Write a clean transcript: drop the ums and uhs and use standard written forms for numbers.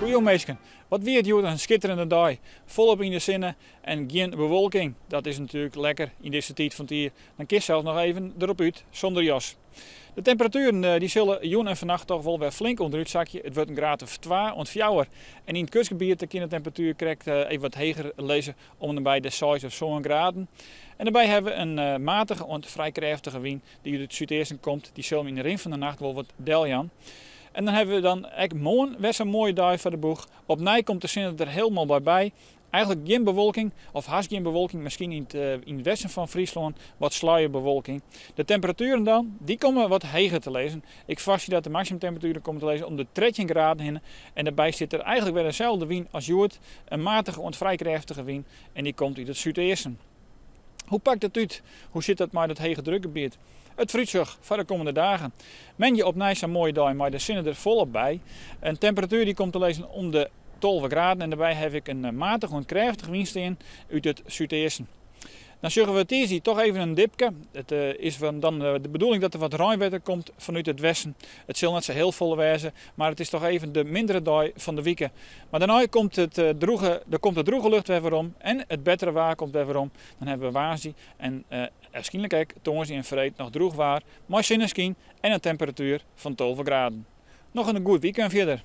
Goedemorgen. Wat weer het een schitterende dag. Volop in de zinnen en geen bewolking. Dat is natuurlijk lekker in deze tijd van het jaar. Dan kies zelfs nog even erop uit zonder jas. De temperaturen die zullen joen en vannacht toch wel weer flink onderuit zakje. Het wordt een graad of 2 of 4. En in het kustgebied kan de temperatuur krijgt even wat hoger lezen om en bij de 6 of zo'n graden. En daarbij hebben we een matige en vrij krachtige wind die uit het zuidoosten komt. Die zullen in de ring van de nacht wel wat deljan. En dan hebben we dan echt morgen weer zo'n mooie dag voor de boeg. Op nij komt de zin er helemaal bij. Eigenlijk geen bewolking, of haast geen bewolking, misschien in het westen van Friesland wat sluierbewolking. De temperaturen dan, die komen wat hoger te lezen. Ik verwacht dat de maximumtemperaturen komen te lezen om de 13 graden heen. En daarbij zit er eigenlijk weer dezelfde wind als Joert. Een matige en vrij krachtige wind en die komt uit het zuidoosten. Hoe pakt het uit? Hoe zit dat met het hege drukgebied? Het vroegsig voor de komende dagen. Men je op Nijs een mooie dag, maar de zinnen er volop bij. Een temperatuur die komt te lezen om de 12 graden en daarbij heb ik een matige en krachtige wind in uit het zuidoosten. Dan zeggen we het hier toch even een dipje. Het is dan de bedoeling dat er wat ruimwetter komt vanuit het westen. Het zal niet zo heel vol wezen, maar het is toch even de mindere dag van de weken. Maar daarna komt de droege lucht weer om en het betere waar komt weer om. Dan hebben we waarschuwing en waarschijnlijk ook tongen en vreed nog droeg waar, maar zonneschijn en een temperatuur van 12 graden. Nog een goed weekend verder.